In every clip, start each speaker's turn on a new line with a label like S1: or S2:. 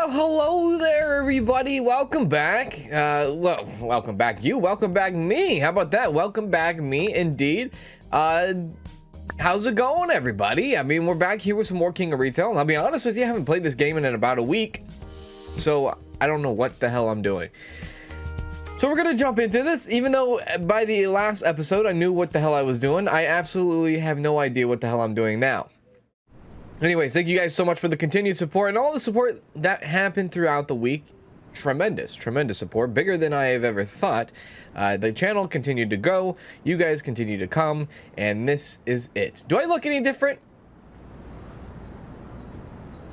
S1: Well, hello there, everybody. Welcome back. Well, welcome back you. Welcome back me. How about that? Welcome back me, indeed. How's it going, everybody? I mean, we're back here with some more King of Retail. And I'll be honest with you, I haven't played this game in about a week. So, I don't know what the hell I'm doing. So we're going to jump into this. Even though by the last episode, I knew what the hell I was doing, I absolutely have no idea what the hell I'm doing now. Anyways, thank you guys so much for the continued support and all the support that happened throughout the week. Tremendous support, bigger than I have ever thought. The channel continued to grow, you guys continue to come, and this is it. Do I look any different?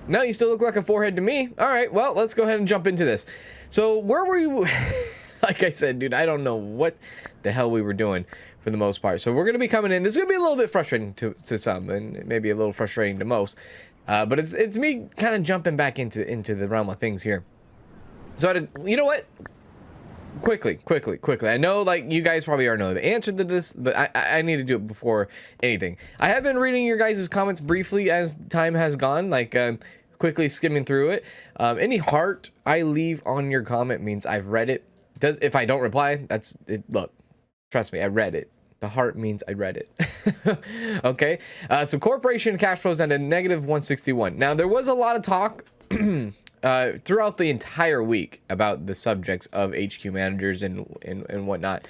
S1: No, you still look like a forehead to me. All right, well, let's go ahead and jump into this. So where were you? Like I said, dude, I don't know what the hell we were doing for the most part. So we're going to be coming in. This is going to be a little bit frustrating to some, and maybe a little frustrating to most. But it's me kind of jumping back into the realm of things here. So you know what? Quickly. I know, like, you guys probably already know the answer to this, but I need to do it before anything. I have been reading your guys' comments briefly as time has gone, like quickly skimming through it. Any heart I leave on your comment means I've read it. If I don't reply, that's it. Look, trust me, I read it. The heart means I read it. Okay, so corporation cash flows at a negative 161. Now, there was a lot of talk throughout the entire week about the subjects of HQ managers and whatnot.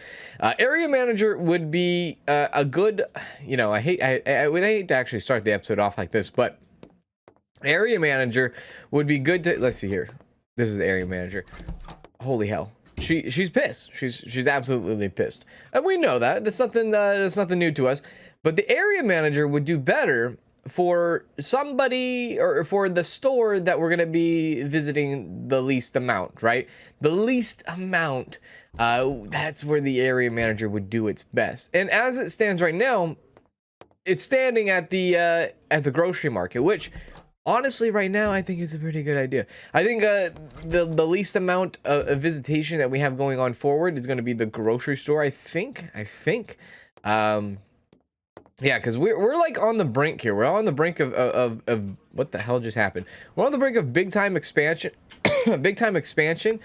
S1: Area manager would be a good, you know, I would hate to actually start the episode off like this, but area manager would be good to, let's see here. This is the area manager. Holy hell. She's pissed. She's absolutely pissed, and we know that. That's nothing new to us. But the area manager would do better for somebody or for the store that we're gonna be visiting the least amount, right? The least amount. That's where the area manager would do its best. And as it stands right now, it's standing at the grocery market, which, honestly, right now, I think it's a pretty good idea. I think the least amount of visitation that we have going on forward is going to be the grocery store. I think. Yeah, because we're like on the brink here. We're on the brink of what the hell just happened? We're on the brink of big time expansion. Big time expansion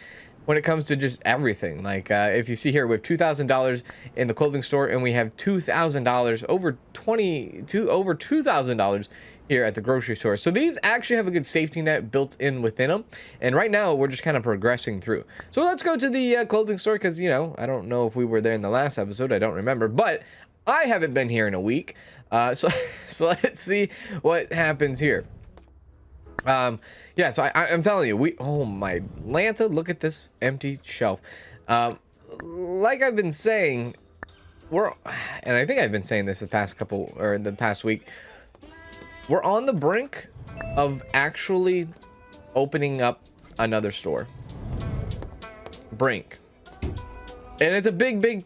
S1: when it comes to just everything. Like if you see here, we have $2,000 in the clothing store, and we have $2,000 over $2,000 here at the grocery store. So these actually have a good safety net built in within them, and right now we're just kind of progressing through. So let's go to the clothing store, because, you know, I don't know if we were there in the last episode. I don't remember, but I haven't been here in a week. So let's see what happens here. Yeah, so I'm telling you, oh my Lanta, look at this empty shelf. Like I've been saying, and I think I've been saying this the past week, we're on the brink of actually opening up another store. Brink. And it's a big thing,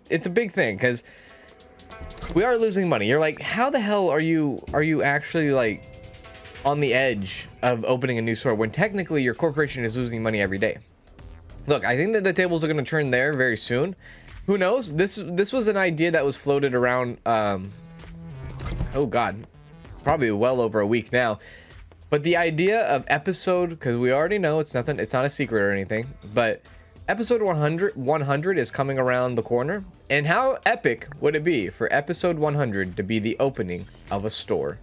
S1: because we are losing money. You're like, how the hell are you actually, like, on the edge of opening a new store when technically your corporation is losing money every day? Look, I think that the tables are going to turn there very soon. Who knows? This was an idea that was floated around, oh god, probably well over a week now. But the idea of episode, because we already know it's not a secret or anything, but episode 100 is coming around the corner. And how epic would it be for episode 100 to be the opening of a store?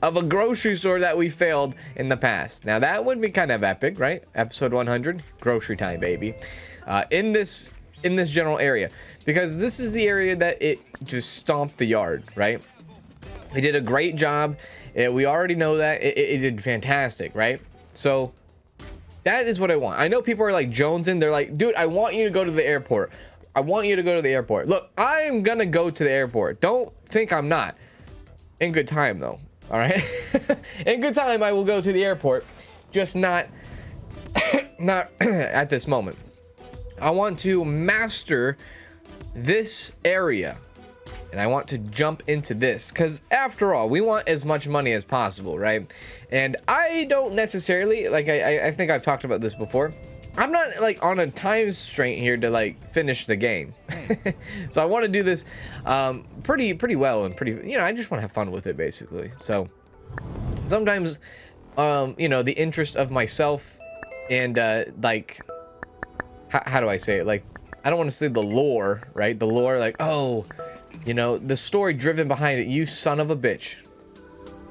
S1: Of a grocery store that we failed in the past. Now that would be kind of epic, right? Episode 100, grocery time, baby. In this general area, because this is the area that it just stomped the yard, right? They did a great job. We already know that it did fantastic, right? So that is what I want. I know people are like jonesing. They're like, dude, I want you to go to the airport. I want you to go to the airport. Look, I'm gonna go to the airport. Don't think I'm not. In good time, though. All right. In good time, I will go to the airport. Just not at this moment. I want to master this area, and I want to jump into this, because after all, we want as much money as possible, right? And I don't necessarily, like, I think I've talked about this before. I'm not like on a time constraint here to like finish the game. So I want to do this pretty well, and pretty, you know, I just want to have fun with it, basically. So sometimes you know, the interest of myself and like how do I say it? Like, I don't want to say the lore, right? The lore, like, oh, you know, the story driven behind it. You son of a bitch.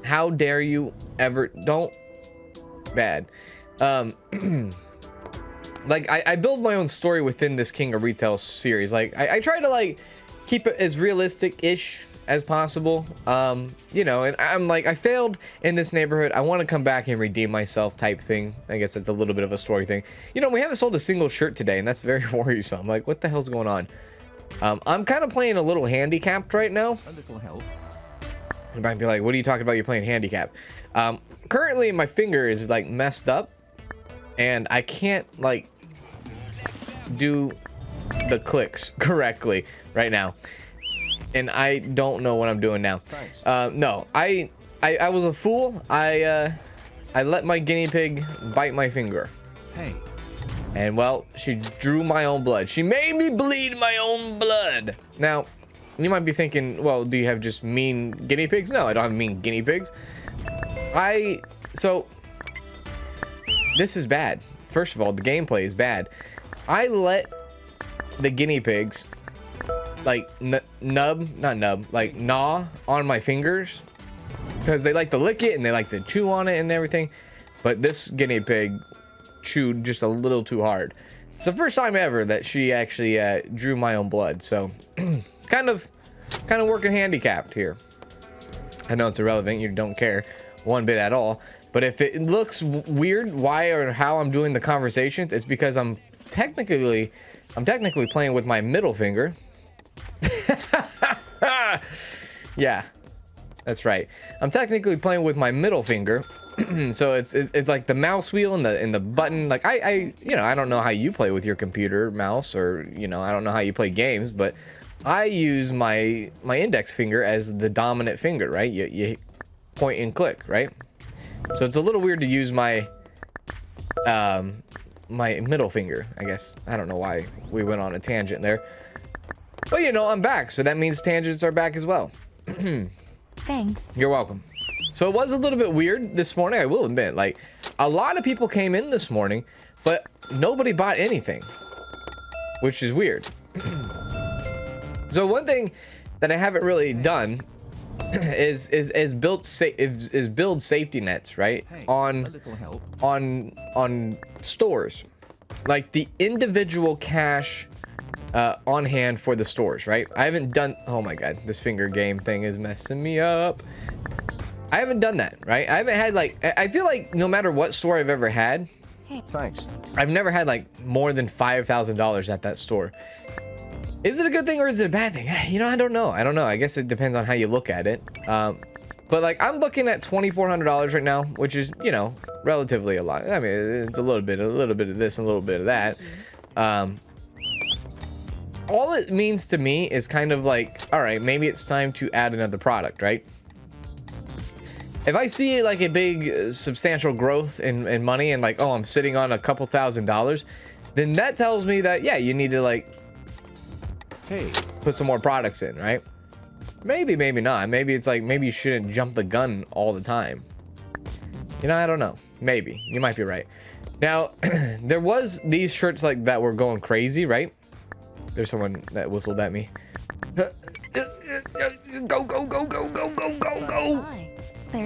S1: How dare you ever, don't, bad. Like, I build my own story within this King of Retail series. Like, I try to, like, keep it as realistic-ish as possible. You know, and I'm like, I failed in this neighborhood. I want to come back and redeem myself type thing. I guess that's a little bit of a story thing. You know, we haven't sold a single shirt today, and that's very worrisome. I'm like, what the hell's going on? I'm kind of playing a little handicapped right now.
S2: A little help.
S1: You might be like, what are you talking about? You're playing handicap. Currently, my finger is, like, messed up, and I can't, like, do the clicks correctly right now. And I don't know what I'm doing now. No, I was a fool. I let my guinea pig bite my finger.
S2: Hey.
S1: And well, she drew my own blood. She made me bleed my own blood. Now, you might be thinking, well, do you have just mean guinea pigs? No, I don't have mean guinea pigs. So this is bad. First of all, the gameplay is bad. I let the guinea pigs like gnaw on my fingers because they like to lick it and they like to chew on it and everything, but this guinea pig chewed just a little too hard. It's the first time ever that she actually drew my own blood, so kind of working handicapped here. I know it's irrelevant, you don't care one bit at all, but if it looks weird why or how I'm doing the conversations, it's because I'm technically playing with my middle finger. Yeah, that's right. I'm technically playing with my middle finger. So it's like the mouse wheel and the button. Like I you know, I don't know how you play with your computer mouse, or you know, I don't know how you play games, but I use my index finger as the dominant finger, right? You point and click, right? So it's a little weird to use my my middle finger, I guess. I don't know why we went on a tangent there. But you know, I'm back, so that means tangents are back as well.
S3: Thanks.
S1: You're welcome. So it was a little bit weird this morning, I will admit. Like, a lot of people came in this morning, but nobody bought anything, which is weird. So one thing that I haven't really done is build safety nets, right?
S2: Hey,
S1: on
S2: a little help.
S1: on stores, like the individual cash on hand for the stores, right? I haven't done, oh my god, this finger game thing is messing me up. I haven't done that, right? I haven't had, like, I feel like no matter what store I've ever had,
S2: Thanks.
S1: I've never had like more than $5,000 at that store. Is it a good thing or is it a bad thing? You know, I don't know. I guess it depends on how you look at it. But like, I'm looking at $2,400 right now, which is, you know, relatively a lot. I mean, it's a little bit of this and a little bit of that. All it means to me is kind of like, all right, maybe it's time to add another product, right? If I see like a big substantial growth in money and like, oh, I'm sitting on a couple $1,000s, then that tells me that, yeah, you need to like,
S2: Hey.
S1: put some more products in, right? Maybe, maybe not. Maybe it's like, maybe you shouldn't jump the gun all the time. You know, I don't know. Maybe. You might be right. Now, there was these shirts like that were going crazy, right? There's someone that whistled at me. Go, go, go, go, go, go, go, go.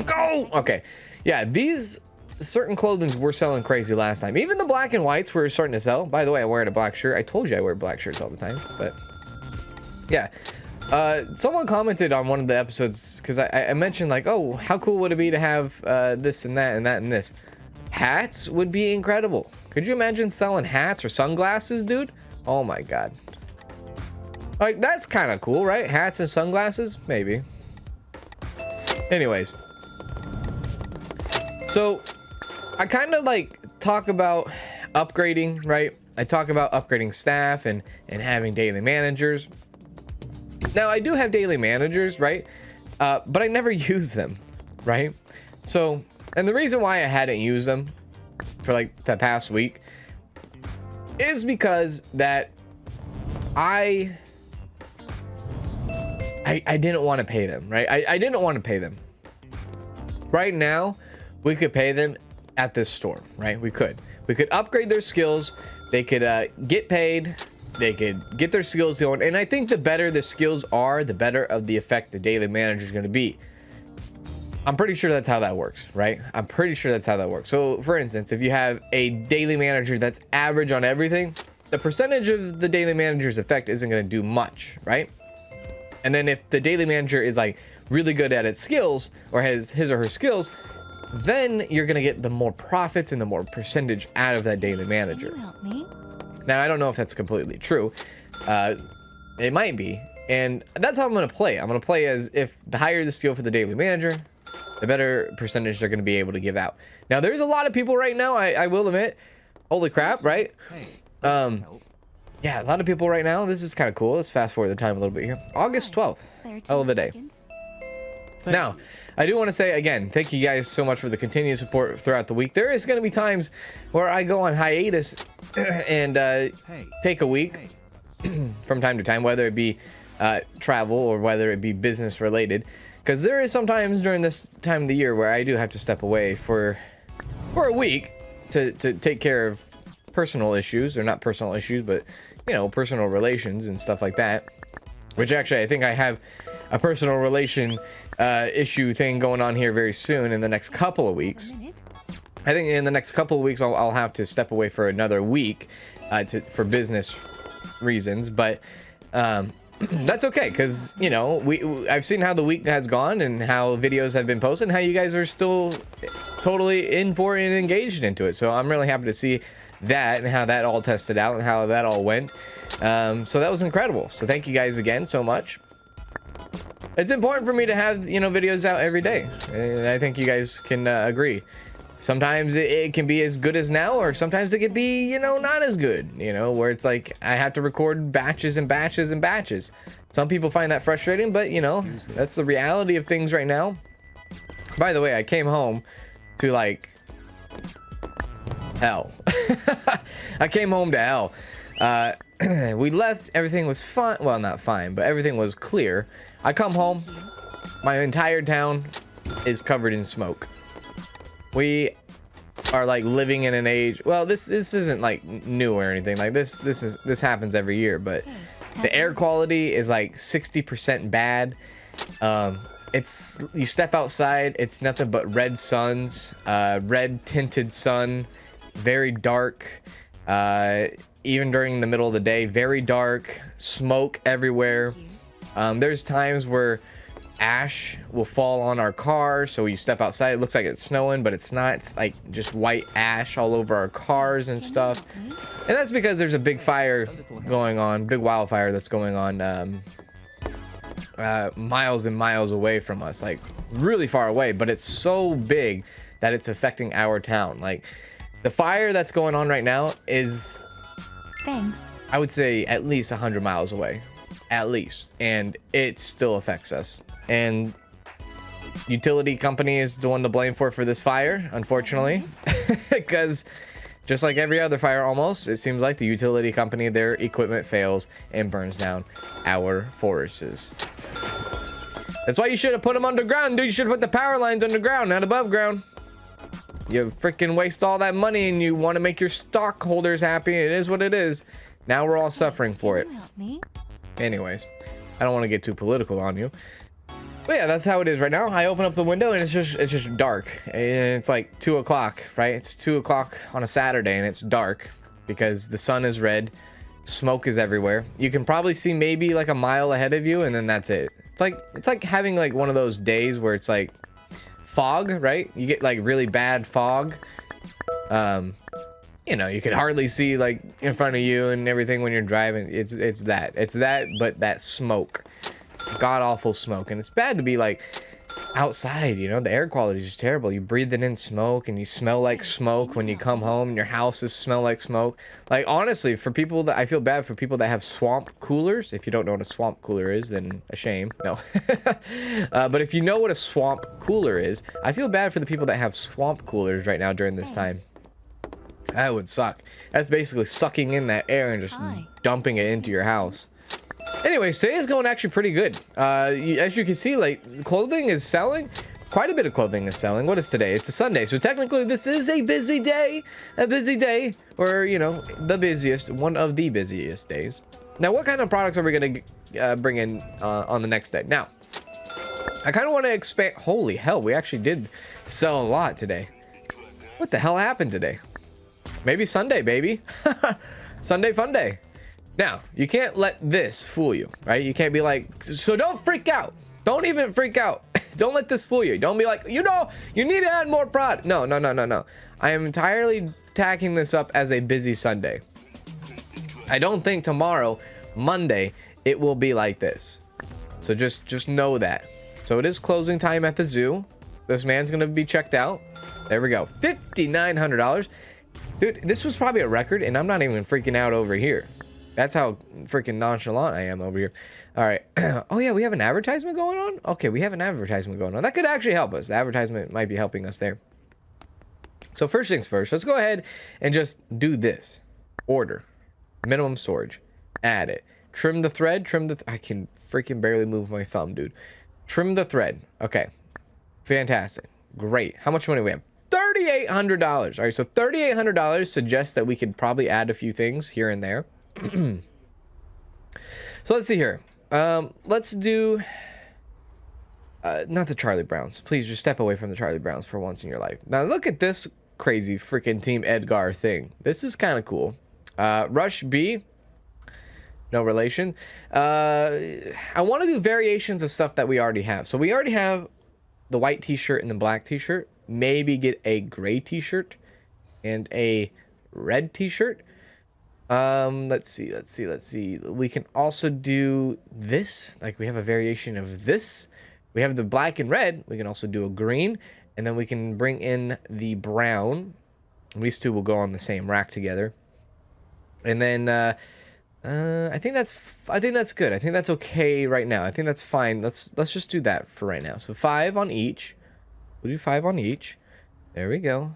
S1: Go! Okay. Yeah, these certain clothings were selling crazy last time. Even the black and whites were starting to sell. By the way, I'm wearing a black shirt. I told you I wear black shirts all the time, but yeah. Someone commented on one of the episodes because I mentioned like, oh, how cool would it be to have this and that and that and this. Hats would be incredible. Could you imagine selling hats or sunglasses, dude? Oh my god. Like, that's kind of cool, right? Hats and sunglasses? Maybe. Anyways. So, I kind of like talk about upgrading, right? I talk about upgrading staff and having daily managers. Now, I do have daily managers, right? But I never use them, right? So, and the reason why I hadn't used them for like the past week is because that I didn't want to pay them, right? I didn't want to pay them. Right now, we could pay them at this store, right? We could upgrade their skills. They could get paid. They could get their skills going. And I think the better the skills are, the better of the effect the daily manager is going to be. I'm pretty sure that's how that works, right? I'm pretty sure that's how that works. So for instance, if you have a daily manager that's average on everything, the percentage of the daily manager's effect isn't going to do much, right? And then if the daily manager is like really good at its skills, or has his or her skills, then you're going to get the more profits and the more percentage out of that daily manager.
S3: Can you help me?
S1: Now, I don't know if that's completely true. It might be. And that's how I'm going to play. I'm going to play as if the higher the skill for the daily manager, the better percentage they're going to be able to give out. Now, there's a lot of people right now, I will admit. Holy crap, right? Yeah, a lot of people right now. This is kind of cool. Let's fast forward the time a little bit here. August 12th. Hell of a day. Now, I do want to say again, thank you guys so much for the continued support throughout the week. There is going to be times where I go on hiatus and take a week from time to time, whether it be travel or whether it be business related. Because there is sometimes during this time of the year where I do have to step away for a week to take care of personal issues, or not personal issues, but you know, personal relations and stuff like that. Which actually, I think I have a personal relation issue thing going on here very soon in the next couple of weeks. I think in the next couple of weeks I'll have to step away for another week for business reasons, but that's okay, because you know I've seen how the week has gone and how videos have been posted and how you guys are still totally in for and engaged into it. So I'm really happy to see that and how that all tested out and how that all went. So that was incredible. So thank you guys again so much. It's important for me to have, you know, videos out every day, and I think you guys can agree. Sometimes it can be as good as now, or sometimes it can be, you know, not as good, you know, where it's like I have to record batches and batches and batches. Some people find that frustrating, but you know, that's the reality of things right now. By the way, I came home to like hell. I came home to hell. We left, everything was fine. Well, not fine, but everything was clear. I come home, my entire town is covered in smoke. We are like living in an age. Well, this isn't like new or anything. Like this happens every year, but the air quality is like 60% bad. It's, you step outside, it's nothing but red suns, red tinted sun, very dark. Even during the middle of the day, very dark, smoke everywhere. There's times where ash will fall on our car, so you step outside, it looks like it's snowing, but it's not. It's like just white ash all over our cars and stuff. And that's because there's a big fire going on, big wildfire that's going on miles and miles away from us, like really far away, but it's so big that it's affecting our town. Like the fire that's going on right now is,
S3: Thanks.
S1: I would say at least 100 miles away, at least, and it still affects us. And utility company is the one to blame for this fire, unfortunately, because just like every other fire almost, it seems like the utility company, their equipment fails and burns down our forests. That's why you should have put them underground, dude. You should have put the power lines underground, not above ground. You freaking waste all that money and you want to make your stockholders happy. It is what it is. Now we're all suffering for it.
S3: Can you help me?
S1: Anyways, I don't want to get too political on you. But yeah, that's how it is right now. I open up the window and it's just dark. And it's like 2 o'clock, right? It's 2 o'clock on a Saturday and it's dark because the sun is red. Smoke is everywhere. You can probably see maybe like a mile ahead of you, and then that's it. It's like having like one of those days where it's like fog, right? You get like really bad fog. You know, you can hardly see like in front of you and everything when you're driving. It's that, but that smoke, god awful smoke. And it's bad to be like outside, you know, the air quality is just terrible. You breathe in smoke and you smell like smoke when you come home and your houses smell like smoke. Like honestly, for people that, I feel bad for people that have swamp coolers. If you don't know what a swamp cooler is, then a shame. No. But if you know what a swamp cooler is, I feel bad for the people that have swamp coolers right now during this time. That would suck. That's basically sucking in that air and just dumping it into your house. Anyways, today is going actually pretty good. As you can see, like, clothing is selling. quite a bit of clothing is selling. What is today? It's a Sunday, so technically this is a busy day. Or, you know, the busiest, one of the busiest days. Now, what kind of products are we going to bring in on the next day? Now, I kind of want to expand. Holy hell, we actually did sell a lot today. What the hell happened today? Maybe Sunday, baby. Sunday fun day. Now, you can't let this fool you, right? You can't be like, so don't freak out. Don't even freak out. Don't let this fool you. Don't be like, you know, you need to add more product. No. I am entirely tacking this up as a busy Sunday. I don't think tomorrow, Monday, it will be like this. So just know that. So it is closing time at the zoo. This man's gonna be checked out. There we go. $5,900. Dude, this was probably a record, and I'm not even freaking out over here. That's how freaking nonchalant I am over here. All right. Oh, yeah, we have an advertisement going on? Okay, we have an advertisement going on. That could actually help us. The advertisement might be helping us there. So first things first, let's go ahead and just do this. Order. Minimum storage. Add it. Trim the thread. I can freaking barely move my thumb, dude. Trim the thread. Okay. Fantastic. Great. How much money do we have? $3,800. All right, so $3,800 suggests that we could probably add a few things here and there. So let's see here. Let's do not the Charlie Browns. Please just step away from the Charlie Browns for once in your life. Now look at this crazy freaking Team Edgar thing. This is kind of cool. Rush B. No relation. I want to do variations of stuff that we already have. So we already have the white t-shirt and the black t-shirt. Maybe get a gray t-shirt and a red t-shirt. Let's see. We can also do this. Like we have a variation of this. We have the black and red. We can also do a green, and then we can bring in the brown. These two will go on the same rack together. And then I think that's good. I think that's okay right now. I think that's fine. Let's just do that for right now. So 5 on each. We'll do 5 on each. There we go.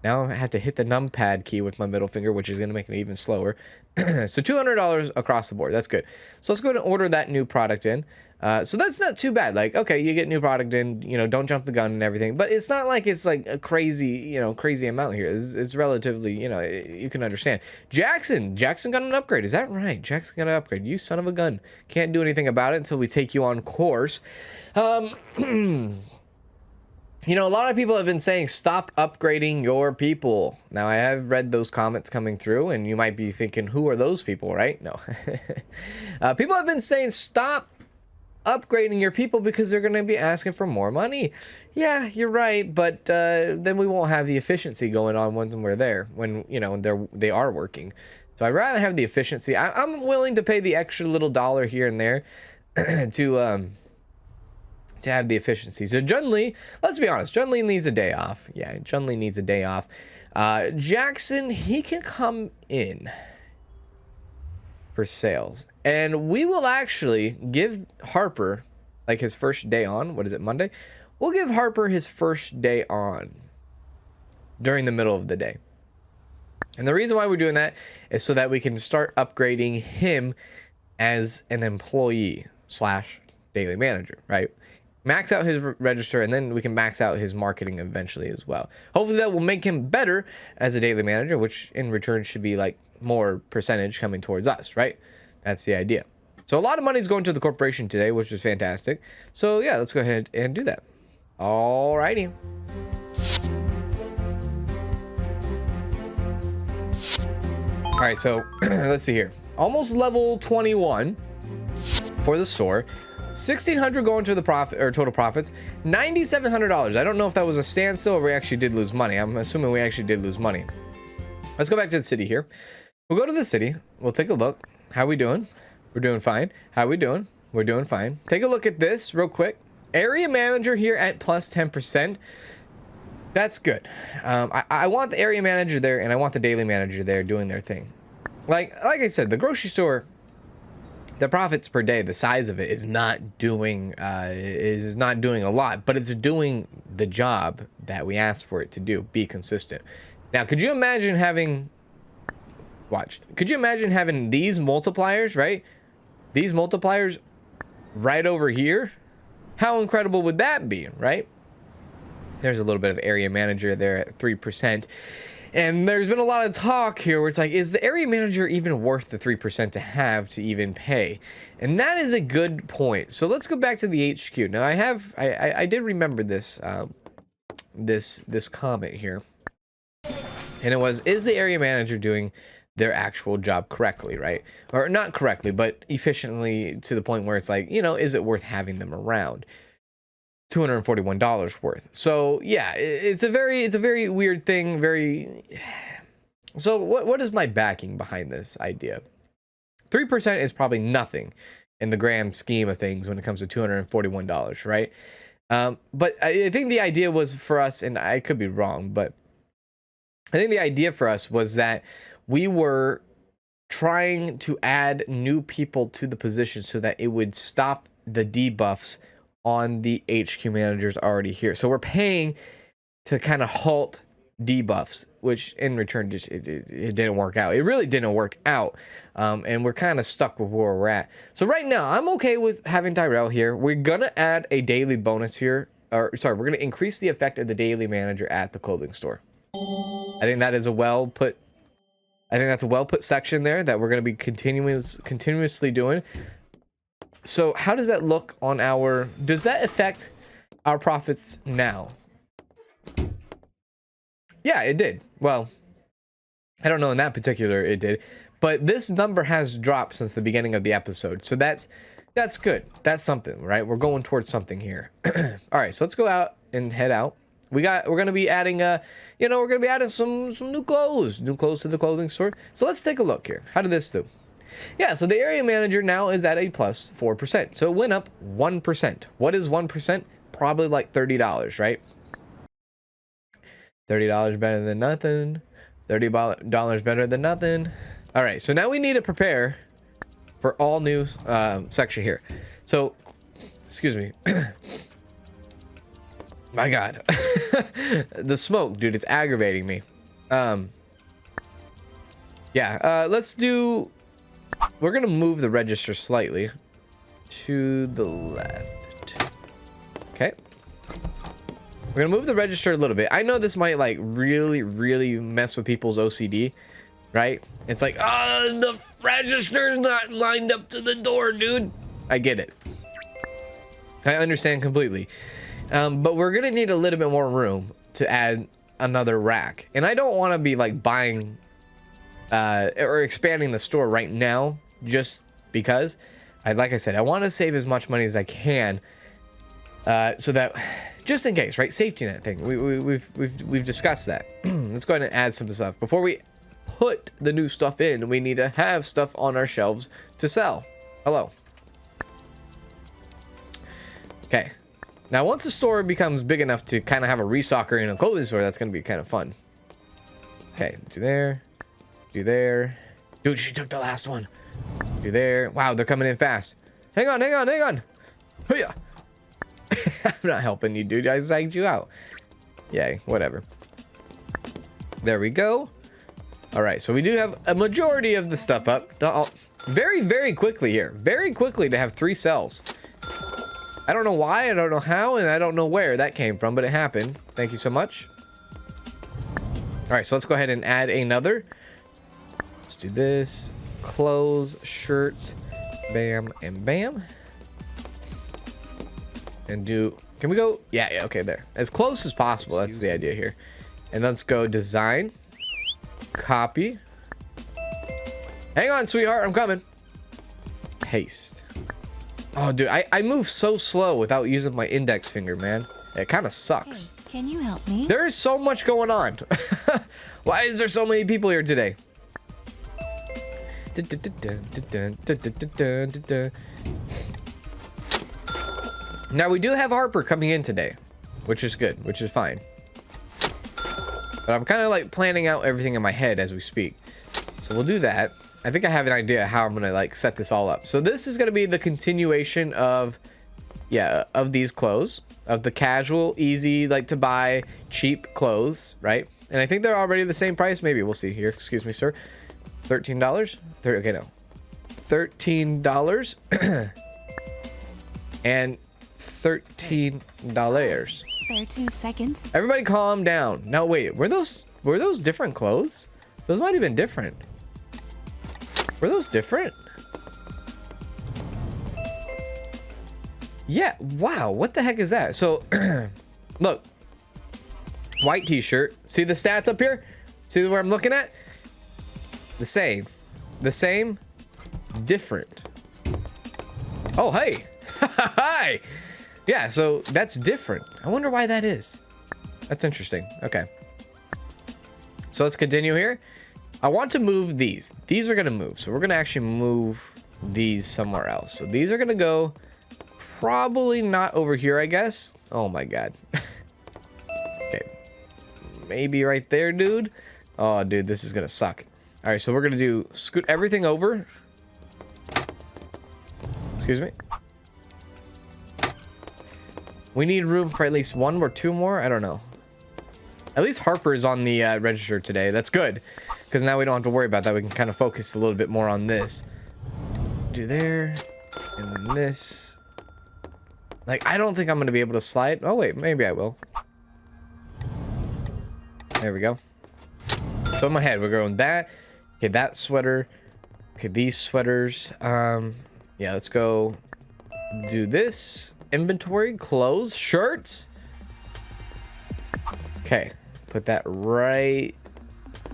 S1: Now I have to hit the numpad key with my middle finger, which is going to make it even slower. So $200 across the board. That's good. So let's go ahead and order that new product in. So that's not too bad. Like, okay, you get new product in, you know, don't jump the gun and everything. But it's not like it's like a crazy amount here. It's relatively, you can understand. Jackson got an upgrade. Is that right? Jackson got an upgrade. You son of a gun. Can't do anything about it until we take you on course. You know, a lot of people have been saying, stop upgrading your people. Now, I have read those comments coming through, and you might be thinking, who are those people, right? No. People have been saying, stop upgrading your people because they're going to be asking for more money. Yeah, you're right, but then we won't have the efficiency going on when we're there, when, they are working. So I'd rather have the efficiency. I'm willing to pay the extra little dollar here and there to have the efficiency. So Junli, let's be honest, Junli needs a day off. Yeah, Junli needs a day off. Jackson, he can come in for sales. And we will actually give Harper, like his first day on, what is it, Monday? We'll give Harper his first day on during the middle of the day. And the reason why we're doing that is so that we can start upgrading him as an employee / daily manager, right? Max out his register, and then we can max out his marketing eventually as well. Hopefully that will make him better as a daily manager, which in return should be like more percentage coming towards us, right? That's the idea. So a lot of money is going to the corporation today, which is fantastic. So yeah, let's go ahead and do that. Alrighty. All right, so let's see here. Almost level 21 for the store. $1,600 going to the profit or total profits. $9,700. I don't know if that was a standstill or we actually did lose money. I'm assuming we actually did lose money. Let's go back to the city here. We'll go to the city. We'll take a look. How we doing? We're doing fine. How we doing? We're doing fine. Take a look at this real quick. Area manager here at plus 10%. That's good. I want the area manager there, and I want the daily manager there doing their thing. Like I said, the grocery store, the profits per day, the size of it is not doing a lot, but it's doing the job that we asked for it to do. Be consistent. Now, could you imagine having these multipliers, right? These multipliers right over here. How incredible would that be, right? There's a little bit of area manager there at 3%. And there's been a lot of talk here where it's like, is the area manager even worth the 3% to have to even pay? And that is a good point. So let's go back to the HQ. Now I did remember this this comment here. And it was, is the area manager doing their actual job correctly, right? Or not correctly, but efficiently, to the point where it's like, you know, is it worth having them around? $241 worth. So yeah, it's a very weird thing. So what is my backing behind this idea? 3% is probably nothing in the grand scheme of things when it comes to $241, right? But I think the idea was for us, and I could be wrong, but I think the idea for us was that we were trying to add new people to the position so that it would stop the debuffs on the HQ managers already here. So we're paying to kind of halt debuffs, which in return just it didn't work out. It really didn't work out, and we're kind of stuck with where we're at. So right now I'm okay with having Tyrell here. We're gonna add a daily bonus here, or sorry, we're gonna increase the effect of the daily manager at the clothing store. I think that is a well put. I think that's a well put section there that we're gonna be continuously doing. So how does that look on our, does that affect our profits now? Yeah, it did. Well, I don't know in that particular it did, but this number has dropped since the beginning of the episode. So that's good. That's something, right? We're going towards something here. All right, so let's go out and head out. We're going to be adding we're going to be adding some new clothes to the clothing store. So let's take a look here. How did this do? Yeah, so the area manager now is at a plus 4%. So it went up 1%. What is 1%? Probably like $30, right? $30 better than nothing. $30 better than nothing. All right, so now we need to prepare for all new section here. So, excuse me. My God. The smoke, dude, it's aggravating me. Yeah, let's do... We're going to move the register slightly to the left. Okay. We're going to move the register a little bit. I know this might like really mess with people's OCD, right? It's like, oh, the register's not lined up to the door, dude. I get it. I understand completely. But we're going to need a little bit more room to add another rack. And I don't want to be like buying or expanding the store right now just because like I said, I want to save as much money as I can so that just in case, right? Safety net thing. We've discussed that. Let's go ahead and add some stuff before we put the new stuff in. We need to have stuff on our shelves to sell. Hello. Okay. Now, once the store becomes big enough to kind of have a restocker in a clothing store, that's going to be kind of fun. Okay, do there. Do there. Dude, she took the last one. Do there. Wow, they're coming in fast. Hang on. Hoo-yah. I'm not helping you, dude. I zagged you out. Yay, whatever. There we go. All right, so we do have a majority of the stuff up. Very quickly here. Very quickly to have 3 cells. I don't know why, I don't know how, and I don't know where that came from, but it happened. Thank you so much. All right, so let's go ahead and add another. Let's do this. Clothes, shirts, bam, and bam. And do, can we go? Yeah, okay, there. As close as possible, that's the idea here. And let's go design, copy. Hang on, sweetheart, I'm coming. Paste. Oh, dude, I move so slow without using my index finger, man. It kind of sucks.
S3: Hey, can you help me?
S1: There is so much going on. Why is there so many people here today? Now, we do have Harper coming in today, which is good, which is fine. But I'm kind of like planning out everything in my head as we speak. So we'll do that. I think I have an idea how I'm gonna like set this all up. So this is gonna be the continuation of, yeah, of these clothes, of the casual, easy, like to buy, cheap clothes, right? And I think they're already the same price. Maybe we'll see here. Excuse me, sir. $13. Okay, no. $13 and $13.
S3: Spare 2 seconds.
S1: Everybody calm down. Now wait, were those different clothes? Those might have been different. Were those different? Yeah, wow, what the heck is that? So, look. White t-shirt. See the stats up here? See where I'm looking at? The same. The same. Different. Oh, hey. Hi. Yeah, so that's different. I wonder why that is. That's interesting. Okay. So let's continue here. I want to move these. These are going to move. So we're going to actually move these somewhere else. So these are going to go probably not over here, I guess. Oh my God. Okay. Maybe right there, dude. Oh, dude, this is going to suck. All right, so we're going to do scoot everything over. Excuse me. We need room for at least 1 or 2 more. I don't know. At least Harper is on the register today. That's good. Because now we don't have to worry about that. We can kind of focus a little bit more on this. Do there. And then this. Like, I don't think I'm going to be able to slide. Oh, wait. Maybe I will. There we go. So in my head, we're going that. Okay, that sweater. Okay, these sweaters. Yeah, let's go do this. Inventory, clothes, shirts. Okay, put that right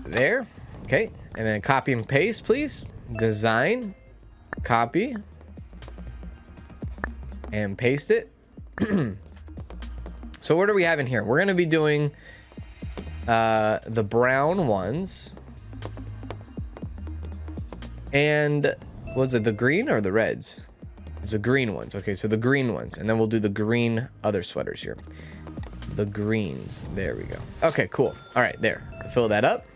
S1: there. Okay, and then copy and paste, please. Design, copy, and paste it. So what are we having here? We're gonna be doing the brown ones. And was it the green or the reds? It's the green ones. Okay, so the green ones. And then we'll do the green other sweaters here. The greens. There we go. Okay, cool. All right, there. Fill that up.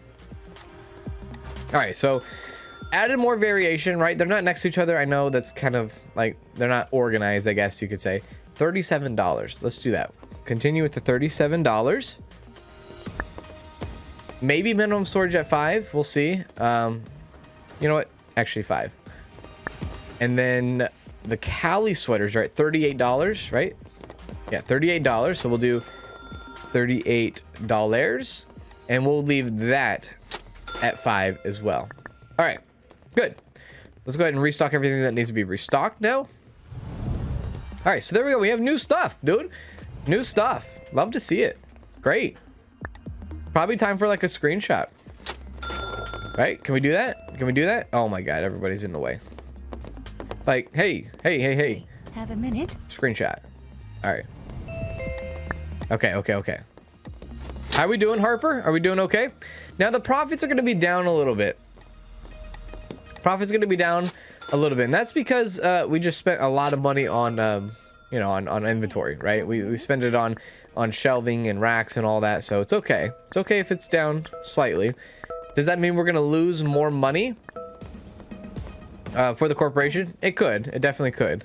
S1: All right, so added more variation, right? They're not next to each other. I know that's kind of like, they're not organized, I guess you could say. $37. Let's do that. Continue with the $37. Maybe minimum storage at 5. We'll see. You know what? Actually 5. And then the Cali sweaters are at $38, right? Yeah, $38. So we'll do $38 and we'll leave that at 5 as well. All right, good. Let's go ahead and restock everything that needs to be restocked now. All right, so there we go. We have new stuff, dude. New stuff. Love to see it. Great. Probably time for like a screenshot. Right? Can we do that? Can we do that? Oh my God, everybody's in the way. Like, hey.
S3: Have a minute.
S1: Screenshot. All right. Okay. How are we doing, Harper? Are we doing okay? Now the profits are going to be down a little bit. Profits going to be down a little bit, and that's because we just spent a lot of money on, you know, on inventory, right? We spent it on shelving and racks and all that, so it's okay. It's okay if it's down slightly. Does that mean we're going to lose more money for the corporation? It could. It definitely could.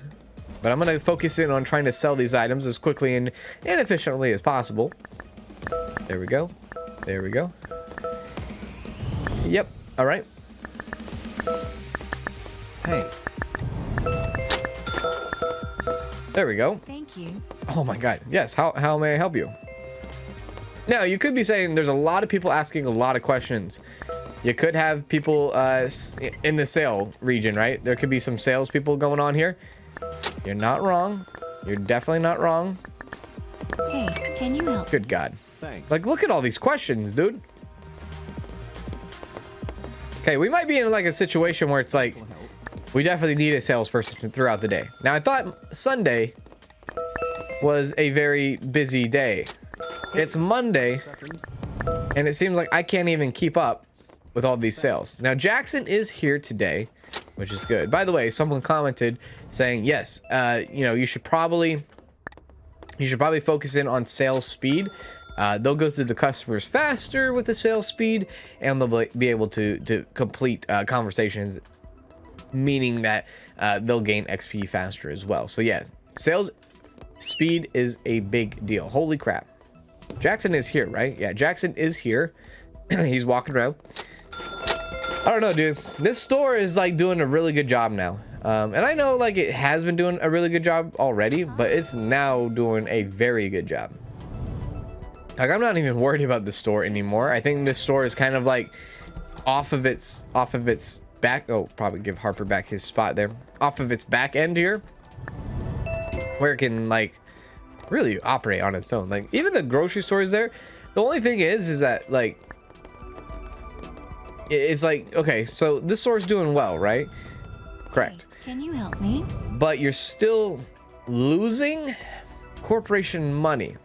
S1: But I'm going to focus in on trying to sell these items as quickly and efficiently as possible. There we go. There we go. Yep. All right.
S2: Hey.
S1: There we go.
S3: Thank you.
S1: Oh my God. Yes. How may I help you? Now, you could be saying there's a lot of people asking a lot of questions. You could have people in the sale region, right? There could be some salespeople going on here. You're not wrong. You're definitely not wrong.
S3: Hey, can you help?
S1: Good God.
S2: Thanks.
S1: Like, look at all these questions, dude. Okay, we might be in like a situation where it's like, we definitely need a salesperson throughout the day. Now, I thought Sunday was a very busy day. It's Monday, and it seems like I can't even keep up with all these sales. Now, Jackson is here today, which is good. By the way, someone commented saying, yes, you know, you should probably focus in on sales speed. They'll go through the customers faster with the sales speed, and they'll be able to complete conversations, meaning that they'll gain XP faster as well. So yeah, sales speed is a big deal. Holy crap. Jackson is here, right? Yeah, Jackson is here. He's walking around. I don't know, dude. This store is like doing a really good job now. And I know like it has been doing a really good job already, but it's now doing a very good job. Like, I'm not even worried about the store anymore. I think this store is kind of like off of its back. Oh, probably give Harper back his spot there. Off of its back end here, where it can like really operate on its own. Like, even the grocery store is there. The only thing is that like it's like, okay, so this store's doing well, right? Correct.
S3: Can you help me?
S1: But you're still losing corporation money.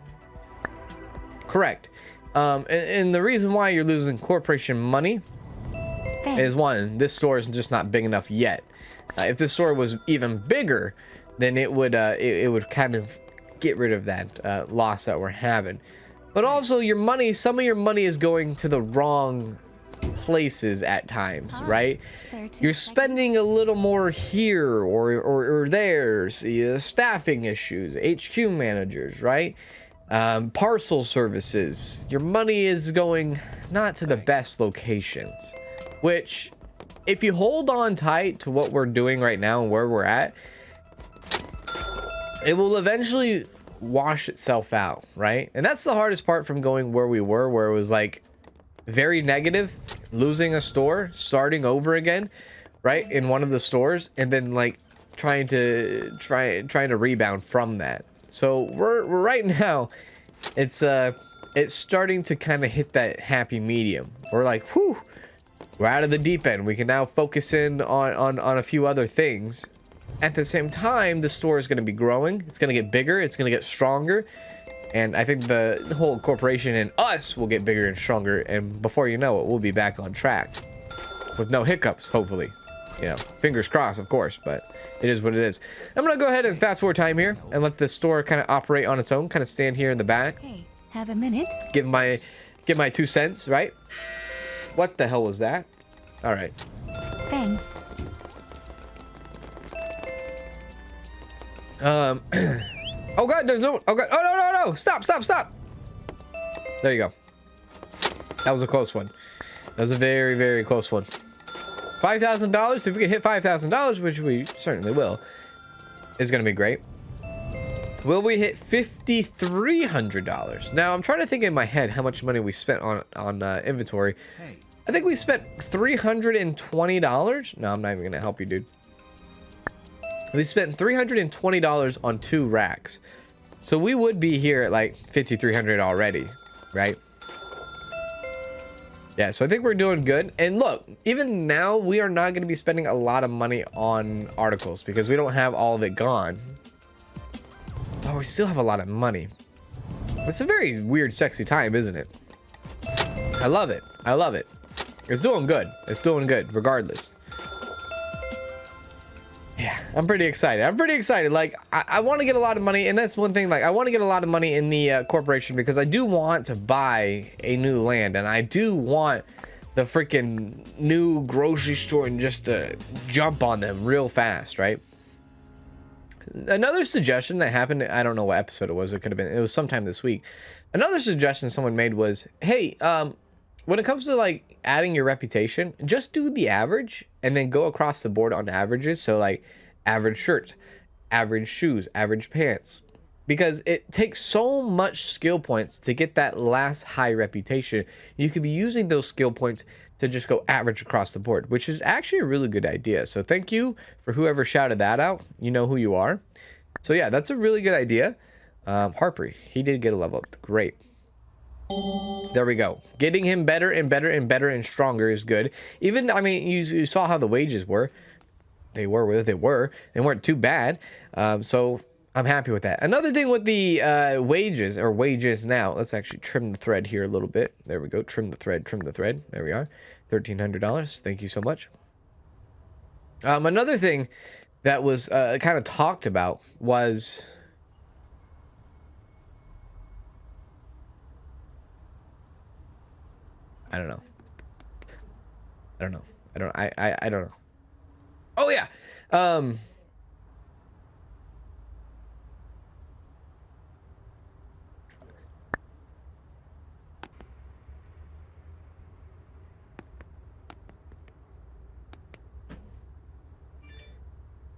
S1: Correct. And the reason why you're losing corporation money is, one, this store is just not big enough yet. If this store was even bigger, then it would kind of get rid of that loss that we're having. But also, your money, some of your money is going to the wrong places at times, right? You're spending a little more here or there. See, staffing issues, HQ managers, right? Parcel services. Your money is going not to the best locations, which, if you hold on tight to what we're doing right now and where we're at, it will eventually wash itself out, right? And that's the hardest part from going where we were, where it was like very negative, losing a store, starting over again, right, in one of the stores, and then like trying to rebound from that. So we're right now, it's starting to kind of hit that happy medium. We're like, whew, we're out of the deep end. We can now focus in on a few other things. At the same time, the store is going to be growing. It's going to get bigger. It's going to get stronger. And I think the whole corporation and us will get bigger and stronger. And before you know it, we'll be back on track with no hiccups, hopefully. You know, fingers crossed, of course, but it is what it is. I'm going to go ahead and fast forward time here and let the store kind of operate on its own, kind of stand here in the back.
S3: Hey, have a minute?
S1: Give my 2 cents, right? What the hell was that? All right.
S3: Thanks.
S1: Oh god, there's no, oh god, oh no, stop. There you go. That was a close one. That was a very, very close one. $5,000, if we can hit $5,000, which we certainly will, is gonna be great. Will we hit $5,300? Now, I'm trying to think in my head how much money we spent on inventory.
S2: Hey.
S1: I think we spent $320. No, I'm not even gonna help you, dude. We spent $320 on 2 racks. So we would be here at like $5,300 already, right? Yeah, so I think we're doing good. And look, even now, we are not going to be spending a lot of money on articles because we don't have all of it gone. But we still have a lot of money. It's a very weird, sexy time, isn't it? I love it. I love it. It's doing good. It's doing good, regardless. Yeah, I'm pretty excited. Like, I want to get a lot of money, and that's one thing. Like, I want to get a lot of money in the corporation because I do want to buy a new land, and I do want the freaking new grocery store and just to jump on them real fast, right? Another suggestion that happened, I don't know what episode it was. It was sometime this week. Another suggestion someone made was, hey, when it comes to like adding your reputation, just do the average and then go across the board on averages. So like average shirts, average shoes, average pants, because it takes so much skill points to get that last high reputation. You could be using those skill points to just go average across the board, which is actually a really good idea. So thank you for whoever shouted that out. You know who you are. So yeah, that's a really good idea. Harper, he did get a level up. Great. There we go. Getting him better and better and better and stronger is good. Even, I mean, you saw how the wages were. They were what they were. They weren't too bad. So I'm happy with that. Another thing with the wages now. Let's actually trim the thread here a little bit. There we go. Trim the thread. There we are. $1,300. Thank you so much. Another thing that was kind of talked about was... I don't know. I don't know. Oh yeah.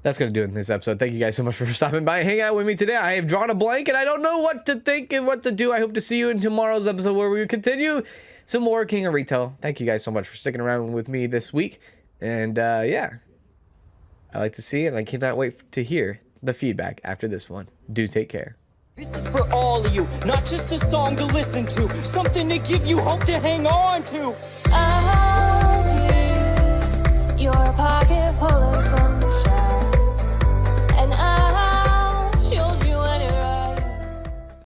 S1: That's going to do it in this episode. Thank you guys so much for stopping by and hanging out with me today. I have drawn a blank and I don't know what to think and what to do. I hope to see you in tomorrow's episode where we continue some more King of Retail. Thank you guys so much for sticking around with me this week. And yeah, I like to see it and I cannot wait to hear the feedback after this one. Do take care.
S4: This is for all of you, not just a song to listen to, something to give you hope to hang on to.
S5: I'll be your pocket